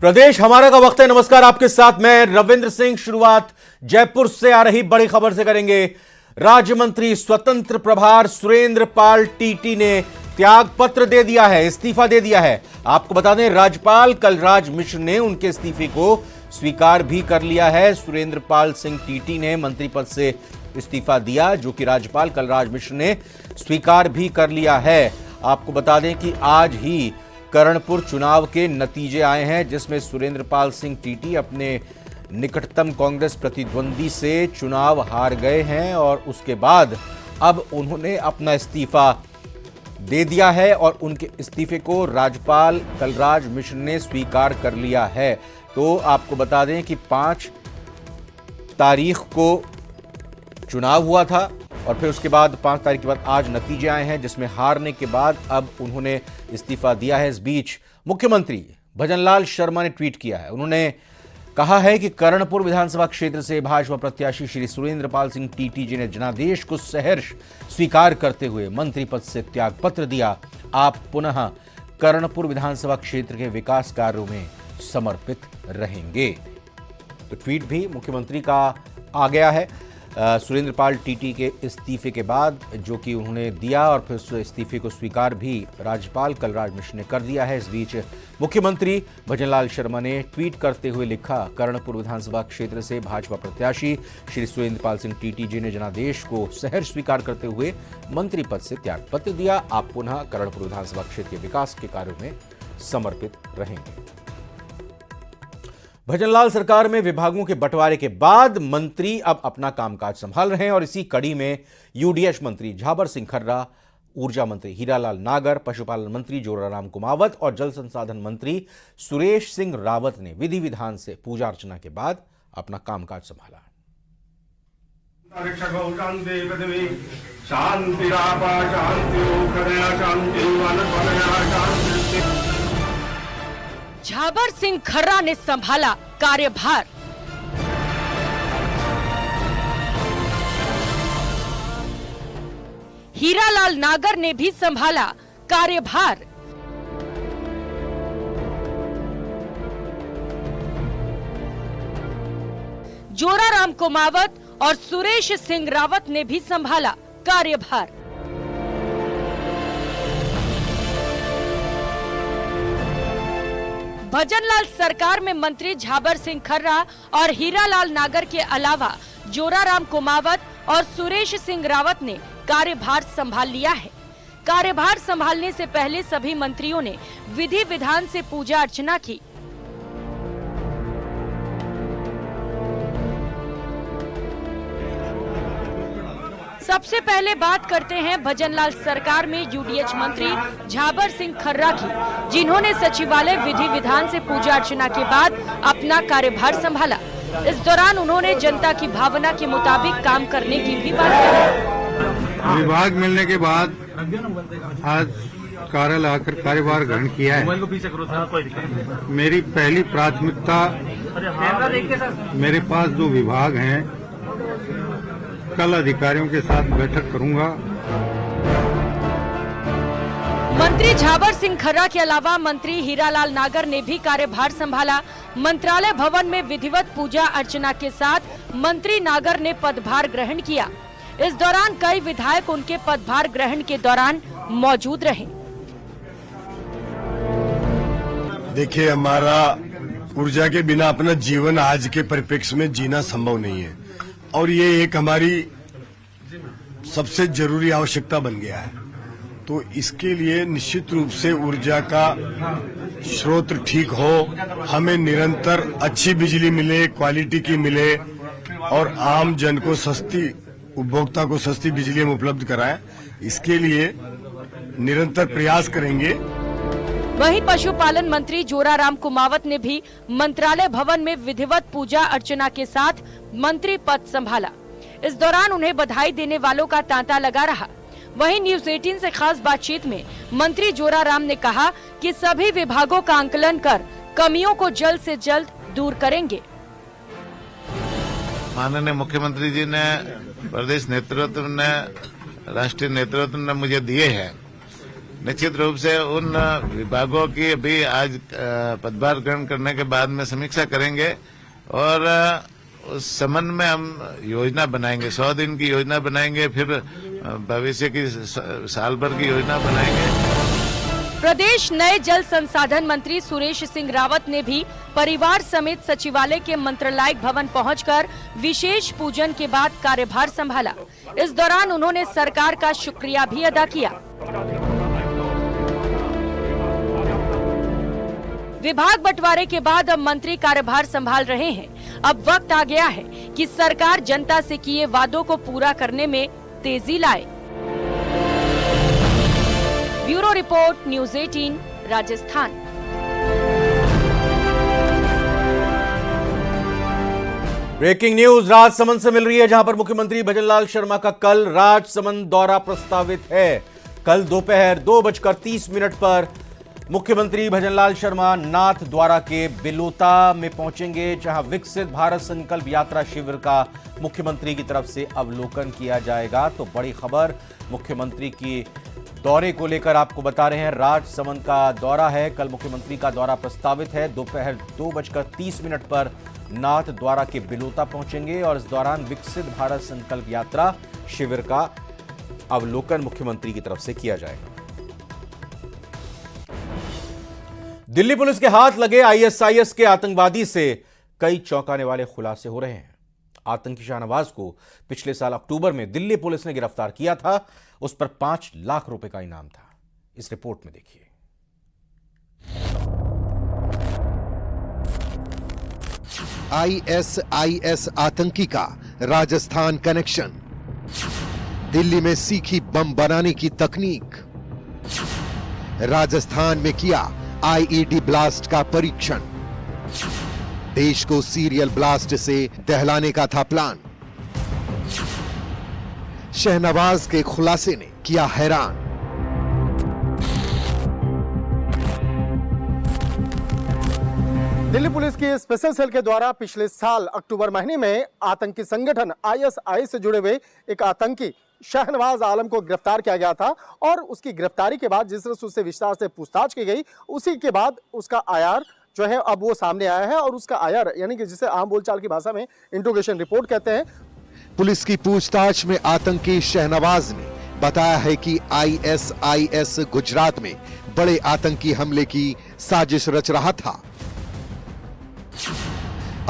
प्रदेश हमारा का वक्त है। नमस्कार, आपके साथ मैं रविंद्र सिंह। शुरुआत जयपुर से आ रही बड़ी खबर से करेंगे। राज्य मंत्री स्वतंत्र प्रभार सुरेंद्र पाल टीटी ने त्याग पत्र दे दिया है, इस्तीफा दे दिया है। आपको बता दें, राज्यपाल कलराज मिश्र ने उनके इस्तीफे को स्वीकार भी कर लिया है। सुरेंद्र पाल सिंह टीटी ने मंत्री पद से इस्तीफा दिया, जो कि राज्यपाल कलराज मिश्र ने स्वीकार भी कर लिया है। आपको बता दें कि आज ही करणपुर चुनाव के नतीजे आए हैं, जिसमें सुरेंद्र पाल सिंह टीटी अपने निकटतम कांग्रेस प्रतिद्वंदी से चुनाव हार गए हैं और उसके बाद अब उन्होंने अपना इस्तीफा दे दिया है और उनके इस्तीफे को राज्यपाल कलराज मिश्र ने स्वीकार कर लिया है। तो आपको बता दें कि 5 तारीख को चुनाव हुआ था और फिर उसके बाद 5 तारीख के बाद आज नतीजे आए हैं, जिसमें हारने के बाद अब उन्होंने इस्तीफा दिया है। इस बीच मुख्यमंत्री भजनलाल शर्मा ने ट्वीट किया है। उन्होंने कहा है कि करणपुर विधानसभा क्षेत्र से भाजपा प्रत्याशी श्री सुरेंद्र पाल सिंह टीटी जी ने जनादेश को सहर्ष स्वीकार करते हुए मंत्री पद से त्यागपत्र दिया। आप पुनः करणपुर विधानसभा क्षेत्र के विकास कार्यों में समर्पित रहेंगे। तो ट्वीट भी मुख्यमंत्री का आ गया है सुरेंद्र पाल टीटी के इस्तीफे के बाद, जो कि उन्होंने दिया और फिर उस इस्तीफे को स्वीकार भी राज्यपाल कलराज मिश्र ने कर दिया है। इस बीच मुख्यमंत्री भजनलाल शर्मा ने ट्वीट करते हुए लिखा, करणपुर विधानसभा क्षेत्र से भाजपा प्रत्याशी श्री सुरेंद्र पाल सिंह टीटी जी ने जनादेश को सहर्ष स्वीकार करते हुए मंत्री पद से त्यागपत्र दिया। आप पुनः करणपुर विधानसभा क्षेत्र के विकास के कार्यों में समर्पित रहेंगे। भजनलाल सरकार में विभागों के बंटवारे के बाद मंत्री अब अपना कामकाज संभाल रहे हैं और इसी कड़ी में यूडीएच मंत्री झाबर सिंह खर्रा, ऊर्जा मंत्री हीरालाल नागर, पशुपालन मंत्री जोराराम कुमावत और जल संसाधन मंत्री सुरेश सिंह रावत ने विधि विधान से पूजा अर्चना के बाद अपना कामकाज संभाला। झाबर सिंह खर्रा ने संभाला कार्यभार। हीरालाल नागर ने भी संभाला कार्यभार। जोराराम कुमावत और सुरेश सिंह रावत ने भी संभाला कार्यभार। भजनलाल सरकार में मंत्री झाबर सिंह खर्रा और हीरालाल नागर के अलावा जोराराम कुमावत और सुरेश सिंह रावत ने कार्यभार संभाल लिया है। कार्यभार संभालने से पहले सभी मंत्रियों ने विधि विधान से पूजा अर्चना की। सबसे पहले बात करते हैं भजनलाल सरकार में यूडीएच मंत्री झाबर सिंह खर्रा की, जिन्होंने सचिवालय विधि विधान से पूजा अर्चना के बाद अपना कार्यभार संभाला। इस दौरान उन्होंने जनता की भावना के मुताबिक काम करने की भी बात कही। विभाग मिलने के बाद आज कार्यालय आकर कार्यभार ग्रहण किया है। मेरी पहली प्राथमिकता, मेरे पास 2 विभाग हैं, कल अधिकारियों के साथ बैठक करूंगा। मंत्री झाबर सिंह खर्रा के अलावा मंत्री हीरालाल नागर ने भी कार्यभार संभाला। मंत्रालय भवन में विधिवत पूजा अर्चना के साथ मंत्री नागर ने पदभार ग्रहण किया। इस दौरान कई विधायक उनके पदभार ग्रहण के दौरान मौजूद रहे। देखिए, हमारा ऊर्जा के बिना अपना जीवन आज के परिप्रेक्ष्य में जीना संभव नहीं है और ये एक हमारी सबसे जरूरी आवश्यकता बन गया है। तो इसके लिए निश्चित रूप से ऊर्जा का स्रोत ठीक हो, हमें निरंतर अच्छी बिजली मिले, क्वालिटी की मिले और आम जन को सस्ती, उपभोक्ता को सस्ती बिजली हम उपलब्ध कराएं, इसके लिए निरंतर प्रयास करेंगे। वहीं पशुपालन मंत्री जोराराम कुमावत ने भी मंत्रालय भवन में विधिवत पूजा अर्चना के साथ मंत्री पद संभाला। इस दौरान उन्हें बधाई देने वालों का तांता लगा रहा। वहीं न्यूज 18 से खास बातचीत में मंत्री जोराराम ने कहा कि सभी विभागों का आंकलन कर कमियों को जल्द से जल्द दूर करेंगे। माननीय मुख्यमंत्री जी ने, प्रदेश नेतृत्व ने, राष्ट्रीय नेतृत्व ने मुझे दिए हैं निश्चित रूप से उन विभागों की भी आज पदभार ग्रहण करने के बाद में समीक्षा करेंगे और उस संबंध में हम योजना बनाएंगे। 100 दिन की योजना बनाएंगे, फिर भविष्य की साल भर की योजना बनाएंगे। प्रदेश नए जल संसाधन मंत्री सुरेश सिंह रावत ने भी परिवार समेत सचिवालय के मंत्रालय भवन पहुंचकर विशेष पूजन के बाद कार्यभार संभाला। इस दौरान उन्होंने सरकार का शुक्रिया भी अदा किया। विभाग बंटवारे के बाद अब मंत्री कार्यभार संभाल रहे हैं। अब वक्त आ गया है कि सरकार जनता से किए वादों को पूरा करने में तेजी लाए। Bureau report, news 18, Rajasthan. Breaking news Rajsamand से मिल रही है, जहां पर मुख्यमंत्री भजनलाल शर्मा का कल राजसमंद दौरा प्रस्तावित है। कल दोपहर 2:30 पर मुख्यमंत्री भजनलाल शर्मा नाथ द्वारा के बिलोता में पहुंचेंगे, जहां विकसित भारत संकल्प यात्रा शिविर का मुख्यमंत्री की तरफ से अवलोकन किया जाएगा। तो बड़ी खबर मुख्यमंत्री की दौरे को लेकर आपको बता रहे हैं। राजसमंद का दौरा है, कल मुख्यमंत्री का दौरा प्रस्तावित है। दोपहर 2:30 पर नाथ द्वारा के बिलोता पहुंचेंगे और इस दौरान विकसित भारत संकल्प यात्रा शिविर का अवलोकन मुख्यमंत्री की तरफ से किया जाएगा। दिल्ली पुलिस के हाथ लगे आईएसआईएस के आतंकवादी से कई चौंकाने वाले खुलासे हो रहे हैं। आतंकी शाहनवाज को पिछले साल अक्टूबर में दिल्ली पुलिस ने गिरफ्तार किया था। उस पर 5 लाख रुपए का इनाम था। इस रिपोर्ट में देखिए। आईएसआईएस आतंकी का राजस्थान कनेक्शन, दिल्ली में सीखी बम बनाने की तकनीक, राजस्थान में किया आईईडी ब्लास्ट का परीक्षण, देश को सीरियल ब्लास्ट से दहलाने का था प्लान। शहनवाज के खुलासे ने किया हैरान। दिल्ली पुलिस की स्पेशल सेल के द्वारा पिछले साल अक्टूबर महीने में आतंकी संगठन आईएसआई से जुड़े हुए एक आतंकी शहनवाज आलम को गिरफ्तार किया गया था और उसकी गिरफ्तारी के बाद जिस तरह से उससे विस्तार से पूछताछ की गई, उसी के बाद उसका आईआर जो है अब वो सामने आया है और उसका आईआर यानी कि जिसे आम बोलचाल की भाषा में इंट्रोगेशन रिपोर्ट कहते हैं। पुलिस की पूछताछ में आतंकी शहनवाज ने बताया है कि आईएसआईएस गुजरात में बड़े आतंकी हमले की साजिश रच रहा था।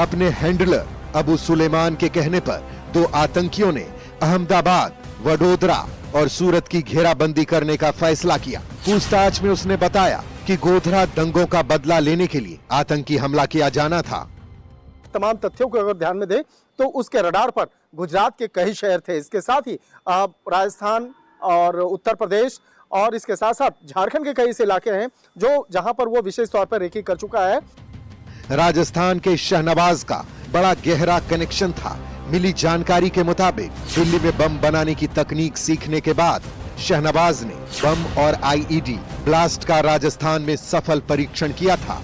अपने हैंडलर अबू सुलेमान के कहने पर 2 आतंकियों ने अहमदाबाद, वडोदरा और सूरत की घेराबंदी करने का फैसला किया। पूछताछ में उसने बताया कि गोधरा दंगों का बदला लेने के लिए आतंकी हमला किया जाना था। तमाम तथ्यों को अगर ध्यान में दे तो उसके रडार पर गुजरात के कई शहर थे, इसके साथ ही राजस्थान और उत्तर प्रदेश और इसके साथ साथ झारखंड के कई ऐसे इलाके हैं जो जहां पर वो विशेष तौर पर रेकी कर चुका है। राजस्थान के शहनवाज का बड़ा गहरा कनेक्शन था। मिली जानकारी के मुताबिक दिल्ली में बम बनाने की तकनीक सीखने के बाद शहनवाज ने बम और आईईडी ब्लास्ट का राजस्थान में सफल परीक्षण किया था।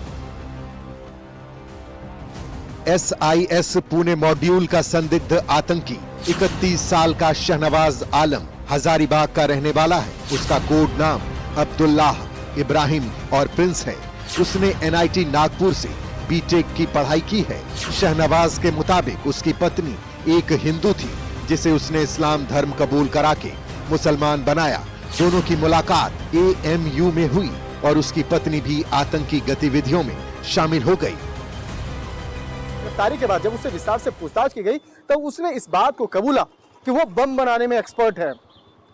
एसआईएस पुणे मॉड्यूल का संदिग्ध आतंकी 31 साल का शहनवाज आलम हजारीबाग का रहने वाला है। उसका कोड नाम अब्दुल्लाह, इब्राहिम और प्रिंस है। उसने एनआईटी नागपुर से बीटेक की पढ़ाई की है। शहनवाज के मुताबिक उसकी पत्नी एक हिंदू थी जिसे उसने इस्लाम धर्म कबूल करा के मुसलमान बनाया। दोनों की मुलाकात एएमयू में हुई और उसकी पत्नी भी आतंकी गतिविधियों में शामिल हो गई। गिरफ्तारी के बाद जब उससे विस्तार से पूछताछ की गई तो उसने इस बात को कबूला कि वो बम बनाने में एक्सपर्ट है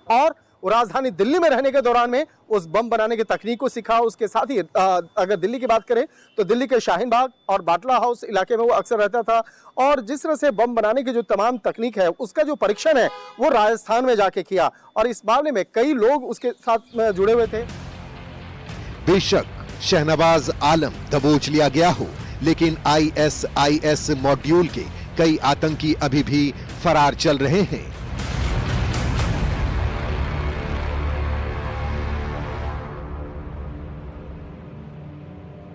और वो राजधानी दिल्ली में रहने के दौरान में उस बम बनाने की तकनीक को सीखा। उसके साथ ही अगर दिल्ली की बात करें तो दिल्ली के शाहीन बाग और बाटला हाउस इलाके में वो अक्सर रहता था और जिस तरह से बम बनाने की जो तमाम तकनीक है उसका जो परीक्षण है वो राजस्थान में जाके किया और इस मामले में कई लोग उसके साथ में जुड़े हुए थे। बेशक शहनवाज आलम दबोच लिया गया हो, लेकिन आईएसआईएस मॉड्यूल के कई आतंकी अभी भी फरार चल रहे हैं।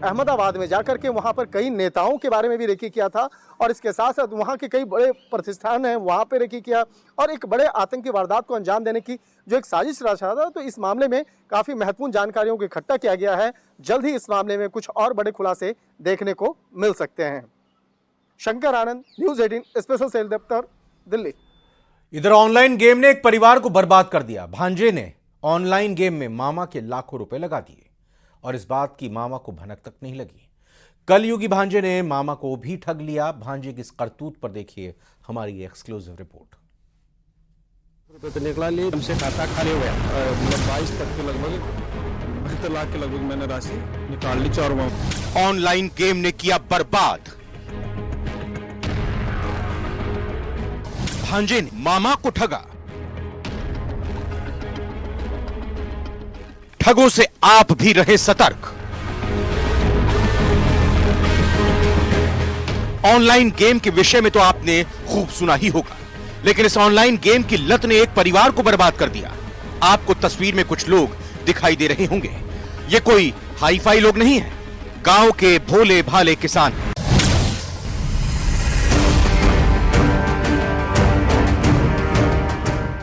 अहमदाबाद में जाकर के वहां पर कई नेताओं के बारे में भी रेकी किया था और इसके साथ साथ वहां के कई बड़े प्रतिष्ठान हैं वहां पे रेकी किया और एक बड़े आतंकी वारदात को अंजाम देने की जो एक साजिश रचा था। तो इस मामले में काफी महत्वपूर्ण जानकारियों को इकट्ठा किया गया है। जल्द ही इस मामले में कुछ और बड़े खुलासे देखने को मिल सकते हैं। शंकर आनंद, न्यूज़ 18 स्पेशल सेल दफ्तर, दिल्ली। इधर ऑनलाइन गेम ने एक परिवार को बर्बाद कर दिया। भांजे ने ऑनलाइन गेम में मामा के लाखों रुपए लगा दिए और इस बात की मामा को भनक तक नहीं लगी। कलयुगी भांजे ने मामा को भी ठग लिया। भांजे की इस करतूत पर देखिए हमारी एक्सक्लूसिव रिपोर्ट। रुपए तो निकला लिए, हमसे खाता खाली हो गया। मतलब 22 तक के लगभग 72 लाख के लगभग मैंने राशि निकाल ली। 4 माह ऑनलाइन गेम ने किया बर्बाद। भांजे ने मामा को ठगा। ठगों से आप भी रहे सतर्क। ऑनलाइन गेम के विषय में तो आपने खूब सुना ही होगा, लेकिन इस ऑनलाइन गेम की लत ने एक परिवार को बर्बाद कर दिया। आपको तस्वीर में कुछ लोग दिखाई दे रहे होंगे। ये कोई हाई फाई लोग नहीं है, गांव के भोले भाले किसान हैं।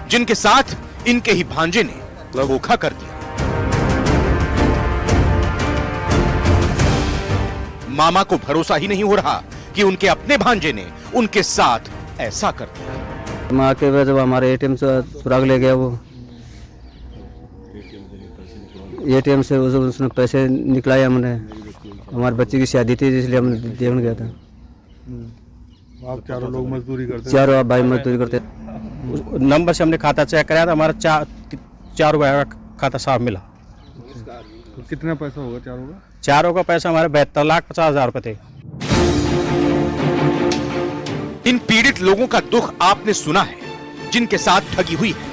जिनके साथ इनके ही भांजे ने धोखा कर दिया। मामा को भरोसा ही नहीं हो रहा कि उनके अपने भांजे ने उनके साथ ऐसा कर दिया। माँ के वजह हमारे एटीएम से सुराग ले गया। वो एटीएम से उसने पैसे निकलाए। हमने हमारे बच्चे की शादी थी इसलिए हम देखने गया था। आप चारों लोग मजदूरी करते? चारों भाई मजदूरी करते। नंबर से हमने खाता चेक कराया था, हमारा 4 रुपए का खाता साफ मिला। तो कितना पैसा होगा चारों का? चारों का पैसा हमारे 72,50,000 रुपए थे। इन पीड़ित लोगों का दुख आपने सुना है, जिनके साथ ठगी हुई है।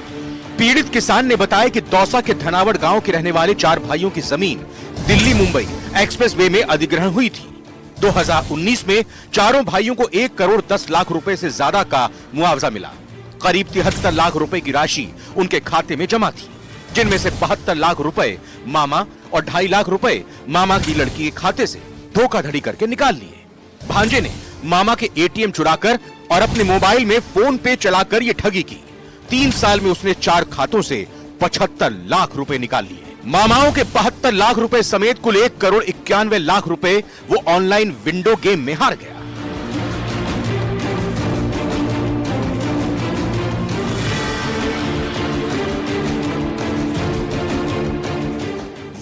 पीड़ित किसान ने बताया कि दौसा के धनावड़ गांव के रहने वाले 4 भाइयों की जमीन दिल्ली मुंबई एक्सप्रेसवे में अधिग्रहण हुई थी। 2019 में चारों भाइयों को 1 करोड़ 10 लाख रुपए से ज्यादा का मुआवजा मिला। करीब 73 लाख रुपए की राशि उनके खाते में जमा थी, जिनमें से 72 लाख रुपए मामा और 2.5 लाख रुपए मामा की लड़की के खाते से धोखाधड़ी करके निकाल लिए। भांजे ने मामा के एटीएम चुराकर और अपने मोबाइल में फोन पे चलाकर ये ठगी की। 3 साल में उसने 4 खातों से 75 लाख रुपए निकाल लिए। मामाओं के 72 लाख रुपए समेत कुल 1 करोड़ 91 लाख रुपए वो ऑनलाइन विंडो गेम में हार गया।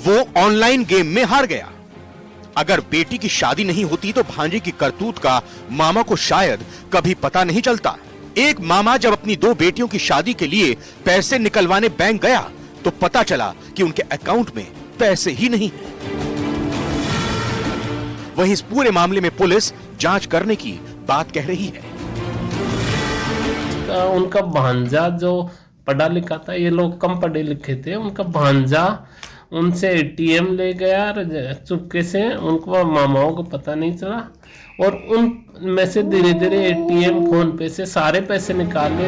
वो ऑनलाइन गेम में हार गया। अगर बेटी की शादी नहीं होती तो भांजे की करतूत का मामा को शायद कभी पता नहीं चलता। एक मामा जब अपनी 2 बेटियों की शादी के लिए पैसे निकलवाने बैंक गया तो पता चला कि उनके अकाउंट में पैसे ही नहीं है। वहीं इस पूरे मामले में पुलिस जांच करने की बात कह रही है। उनका भांजा जो पढ़ा लिखा था, ये लोग कम पढ़े लिखे थे, उनका भांजा उनसे एटीएम ले गया चुपके से। उनको मामाओं को पता नहीं चला और उन में से धीरे धीरे एटीएम फोन पे से सारे पैसे निकाल लिए।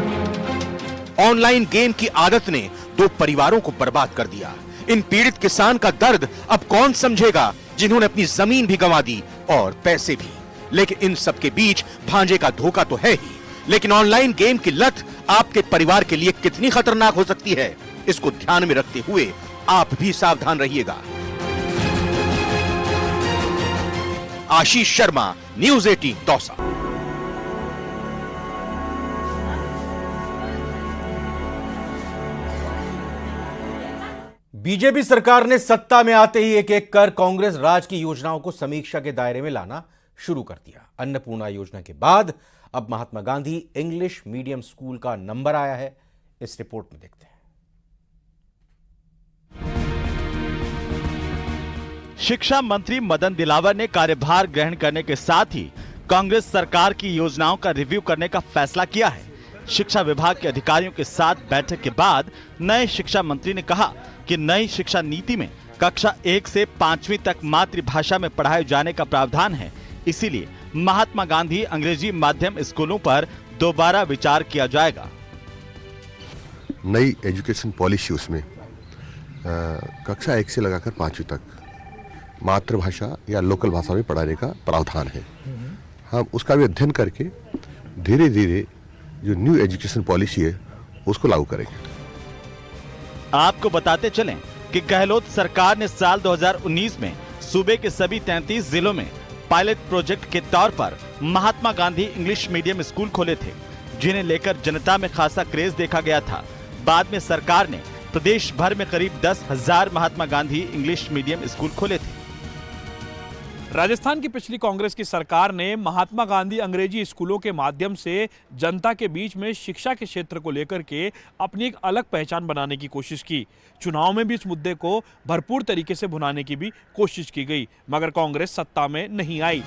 ऑनलाइन गेम की आदत ने 2 परिवारों को बर्बाद कर दिया। इन पीड़ित किसान का दर्द अब कौन समझेगा, जिन्होंने अपनी जमीन भी गंवा दी और पैसे भी। लेकिन इन सब के बीच भांजे का धोखा तो है ही, लेकिन ऑनलाइन गेम की लत आपके परिवार के लिए कितनी खतरनाक हो सकती है, इसको ध्यान में रखते हुए आप भी सावधान रहिएगा। आशीष शर्मा, न्यूज़ 18 दौसा। बीजेपी सरकार ने सत्ता में आते ही एक एक कर कांग्रेस राज की योजनाओं को समीक्षा के दायरे में लाना शुरू कर दिया। अन्नपूर्णा योजना के बाद अब Mahatma Gandhi English medium school का नंबर आया है। इस रिपोर्ट में देखते हैं। शिक्षा मंत्री मदन दिलावर ने कार्यभार ग्रहण करने के साथ ही कांग्रेस सरकार की योजनाओं का रिव्यू करने का फैसला किया है। शिक्षा विभाग के अधिकारियों के साथ बैठक के बाद नए शिक्षा मंत्री ने कहा कि नई शिक्षा नीति में कक्षा 1 से 5वीं तक मातृभाषा में पढ़ाए जाने का प्रावधान है। इसीलिए महात्मा गांधी अंग्रेजी माध्यम स्कूलों पर दोबारा विचार किया जाएगा। नई एजुकेशन पॉलिसी उसमें कक्षा 1 से लगाकर 5वीं तक मातृभाषा या लोकल भाषा में पढ़ाने का प्रावधान है। हम उसका भी अध्ययन करके धीरे धीरे जो न्यू एजुकेशन पॉलिसी है उसको लागू करेंगे। आपको बताते चलें कि गहलोत सरकार ने साल 2019 में सूबे के सभी 33 जिलों में पायलट प्रोजेक्ट के तौर पर Mahatma Gandhi English medium school खोले थे, जिन्हें लेकर जनता में खासा क्रेज देखा गया था। बाद में सरकार ने प्रदेश भर में करीब 10,000 Mahatma Gandhi English medium school खोले थे। राजस्थान की पिछली कांग्रेस की सरकार ने महात्मा गांधी अंग्रेजी स्कूलों के माध्यम से जनता के बीच में शिक्षा के क्षेत्र को लेकर के अपनी एक अलग पहचान बनाने की कोशिश की। चुनाव में भी इस मुद्दे को भरपूर तरीके से भुनाने की भी कोशिश की गई, मगर कांग्रेस सत्ता में नहीं आई।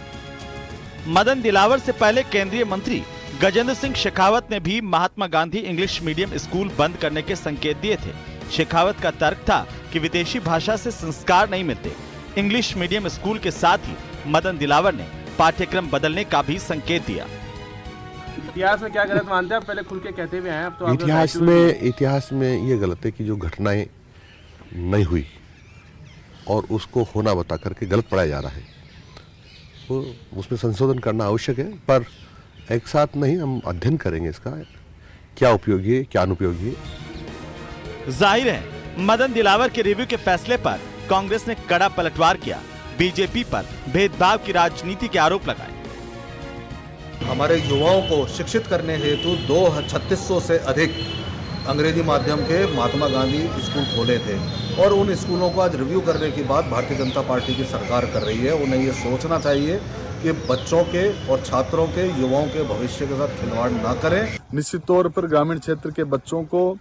मदन दिलावर से पहले केंद्रीय मंत्री गजेंद्र सिंह शेखावत ने भी Mahatma Gandhi English medium school बंद करने के संकेत दिए थे। शेखावत का तर्क था कि विदेशी भाषा से संस्कार नहीं मिलते। इंग्लिश मीडियम स्कूल के साथ ही मदन दिलावर ने पाठ्यक्रम बदलने का भी संकेत दिया। इतिहास में क्या गलत मानते हैं? पहले खुल के कहते हुए हैं, अब तो इतिहास में ये गलत है कि जो घटनाएं नहीं हुई और उसको होना बता करके गलत पढ़ाया जा रहा है, तो उसमें संशोधन करना आवश्यक है। पर एक साथ नहीं, हम अध्ययन करेंगे इसका क्या उपयोगी है, क्या अनुपयोगी है। जाहिर है मदन दिलावर के रिव्यू के फैसले पर कांग्रेस ने कड़ा पलटवार किया, बीजेपी पर भेदभाव की राजनीति के आरोप लगाए। हमारे युवाओं को शिक्षित करने हेतु 3600 से अधिक अंग्रेजी माध्यम के महात्मा गांधी स्कूल खोले थे और उन स्कूलों को आज रिव्यू करने की बात भारतीय जनता पार्टी की सरकार कर रही है। उन्हें ये सोचना चाहिए कि बच्चों के और छात्रों के, युवाओं के भविष्य के साथ खिलवाड़ ना करें। निश्चित तौर पर ग्रामीण क्षेत्र के बच्चों को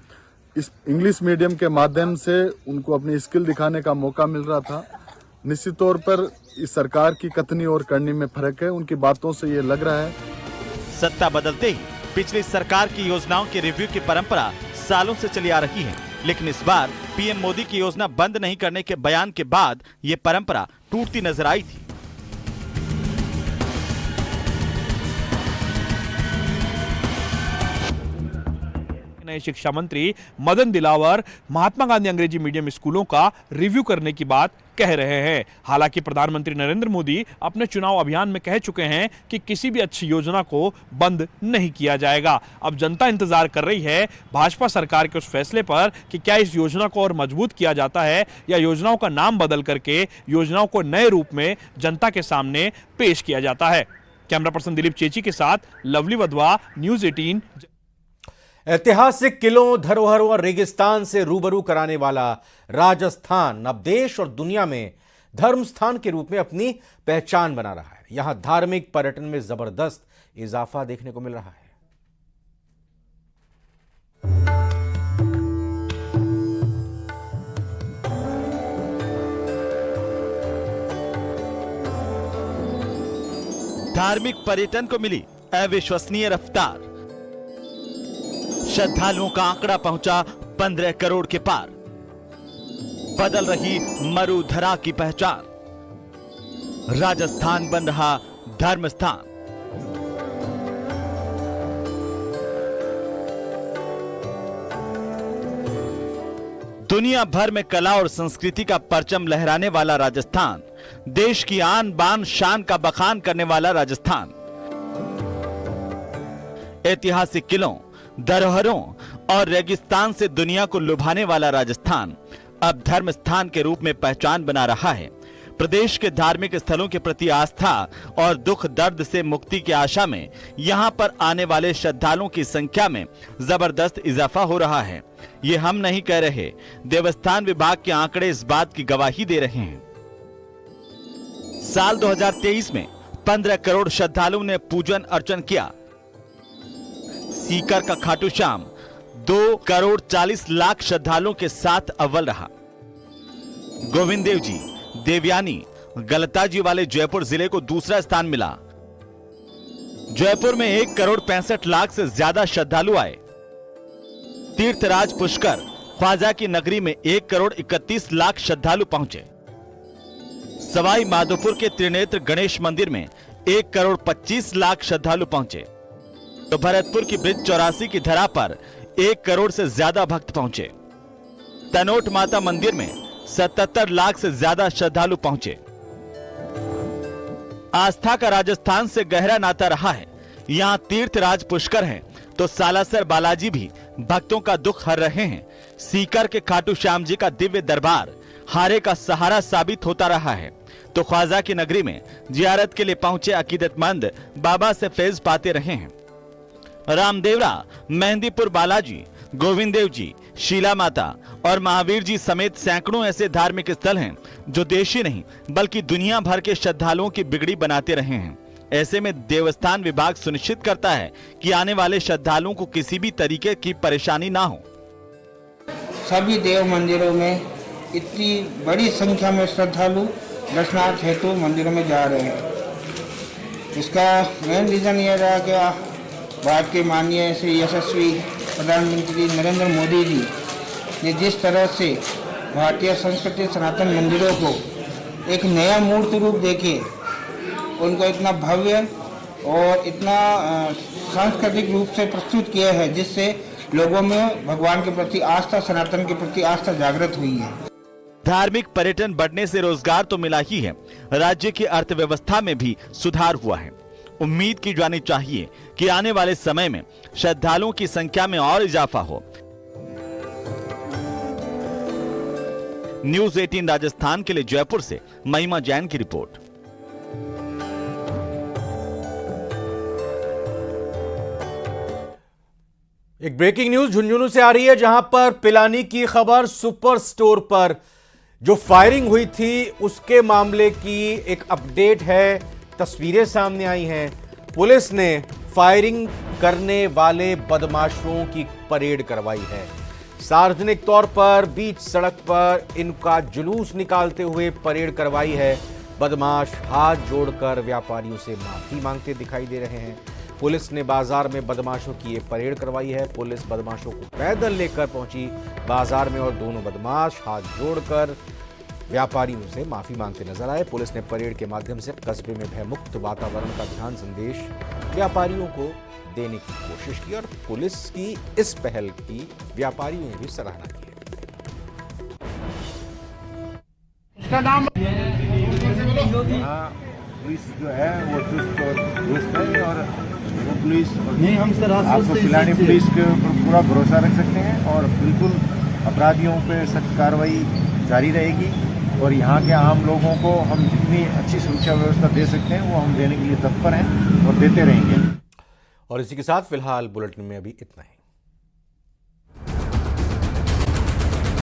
इस इंग्लिश मीडियम के माध्यम से उनको अपनी स्किल दिखाने का मौका मिल रहा था। निश्चित तौर पर इस सरकार की कथनी और करनी में फर्क है, उनकी बातों से ये लग रहा है। सत्ता बदलते ही पिछली सरकार की योजनाओं के रिव्यू की परंपरा सालों से चली आ रही है, लेकिन इस बार पीएम मोदी की योजना बंद नहीं करने के बयान के बाद ये परंपरा टूटती नजर आई थी। नए शिक्षा मंत्री मदन दिलावर महात्मा गांधी अंग्रेजी मीडियम स्कूलों का रिव्यू करने की बात कह रहे हैं। हालांकि प्रधानमंत्री नरेंद्र मोदी अपने चुनाव अभियान में कह चुके हैं कि किसी भी अच्छी योजना को बंद नहीं किया जाएगा। अब जनता इंतजार कर रही है भाजपा सरकार के उस फैसले पर कि क्या इस योजना को और मजबूत किया जाता है या योजनाओं का नाम बदल करके योजनाओं को नए रूप में जनता के सामने पेश किया जाता है। कैमरा पर्सन दिलीप चेची के साथ लवली वधवा, न्यूज़ 18। ऐतिहासिक किलों, धरोहरों और रेगिस्तान से रूबरू कराने वाला राजस्थान अब देश और दुनिया में धर्म स्थान के रूप में अपनी पहचान बना रहा है। यहां धार्मिक पर्यटन में जबरदस्त इजाफा देखने को मिल रहा है। धार्मिक पर्यटन को मिली अविश्वसनीय रफ्तार। श्रद्धालुओं का आंकड़ा पहुंचा 15 करोड़ के पार। बदल रही मरुधरा की पहचान। राजस्थान बन रहा धर्म स्थान। दुनिया भर में कला और संस्कृति का परचम लहराने वाला राजस्थान, देश की आन बान शान का बखान करने वाला राजस्थान, ऐतिहासिक किलों, धरोहरों और रेगिस्तान से दुनिया को लुभाने वाला राजस्थान अब धर्म स्थान के रूप में पहचान बना रहा है। प्रदेश के धार्मिक स्थलों के प्रति आस्था और दुख दर्द से मुक्ति की आशा में यहां पर आने वाले श्रद्धालुओं की संख्या में जबरदस्त इजाफा हो रहा है। ये हम नहीं कह रहे, देवस्थान विभाग के आंकड़े इस बात की गवाही दे रहे हैं। साल 2023 में 15 करोड़ श्रद्धालुओं ने पूजन अर्चन किया। सीकर का खाटू श्याम 2 करोड़ 40 लाख श्रद्धालुओं के साथ अव्वल रहा। गोविंद देव जी, देवयानी, गलता जी वाले जयपुर जिले को दूसरा स्थान मिला। जयपुर में 1 करोड़ 65 लाख से ज्यादा श्रद्धालु आए। तीर्थराज पुष्कर, ख्वाजा की नगरी में 1 करोड़ 31 लाख श्रद्धालु पहुंचे। सवाई माधोपुर के त्रिनेत्र गणेश मंदिर में 1 करोड़ 25 लाख श्रद्धालु पहुंचे। तो भरतपुर की ब्रिज 84 की धरा पर 1 करोड़ से ज्यादा भक्त पहुंचे। तनोट माता मंदिर में 77 लाख से ज्यादा श्रद्धालु पहुंचे। आस्था का राजस्थान से गहरा नाता रहा है। यहाँ तीर्थराज पुष्कर हैं, तो सालासर बालाजी भी भक्तों का दुख हर रहे हैं। सीकर के खाटू श्याम जी का दिव्य दरबार हारे का सहारा साबित होता रहा है, तो ख्वाजा की नगरी में जियारत के लिए पहुंचे अकीदतमंद बाबा से फैज पाते रहे हैं। रामदेवरा, मेहंदीपुर बालाजी, गोविंद देव जी, शीला माता और महावीर जी समेत सैकड़ों ऐसे धार्मिक स्थल हैं जो देश ही नहीं बल्कि दुनिया भर के श्रद्धालुओं की बिगड़ी बनाते रहे हैं। ऐसे में देवस्थान विभाग सुनिश्चित करता है कि आने वाले श्रद्धालुओं को किसी भी तरीके की परेशानी ना हो। सभी देव मंदिरों में इतनी बड़ी संख्या में श्रद्धालु दर्शनार्थ हेतु मंदिरों में जा रहे हैं। इसका मेन रीजन यह रहा कि भारत के माननीय श्री यशस्वी प्रधानमंत्री नरेंद्र मोदी जी ने जिस तरह से भारतीय संस्कृति सनातन मंदिरों को एक नया मूर्त रूप देके उनको इतना भव्य और इतना सांस्कृतिक रूप से प्रस्तुत किया है, जिससे लोगों में भगवान के प्रति आस्था, सनातन के प्रति आस्था जागृत हुई है। धार्मिक पर्यटन बढ़ने से रोजगार तो मिला ही है, राज्य की अर्थव्यवस्था में भी सुधार हुआ है। उम्मीद की जानी चाहिए कि आने वाले समय में श्रद्धालुओं की संख्या में और इजाफा हो। न्यूज़ 18 राजस्थान के लिए जयपुर से महिमा जैन की रिपोर्ट। एक ब्रेकिंग न्यूज झुंझुनू से आ रही है, जहां पर पिलानी की खबर। सुपर स्टोर पर जो फायरिंग हुई थी उसके मामले की एक अपडेट है। तस्वीरें सामने आई हैं। पुलिस ने फायरिंग करने वाले बदमाशों की परेड करवाई है। सार्वजनिक तौर पर बीच सड़क पर इनका जुलूस निकालते हुए परेड करवाई है। बदमाश हाथ जोड़कर व्यापारियों से माफी मांगते दिखाई दे रहे हैं। पुलिस ने बाजार में बदमाशों की ये परेड करवाई है। पुलिस बदमाशों को पैदल लेकर पहुंची बाजार में और दोनों बदमाश हाथ जोड़कर व्यापारियों से माफी मांगते नजर आए। पुलिस ने परेड के माध्यम से कस्बे में भयमुक्त वातावरण का ध्यान संदेश व्यापारियों को देने की कोशिश की और पुलिस की इस पहल की व्यापारियों ने भी सराहना की है। पुलिस जो है वो चुस्त और दुरुस्त है और वो पुलिस नहीं, हम सर आपको पिलानी पुलिस के ऊपर पूरा भरोसा रख सकते हैं और बिल्कुल अपराधियों पे सख्त कार्रवाई जारी रहेगी और यहाँ के आम लोगों को हम जितनी अच्छी सुरक्षा व्यवस्था दे सकते हैं वो हम देने के लिए तत्पर हैं और देते रहेंगे। और इसी के साथ फिलहाल बुलेटिन में अभी इतना ही।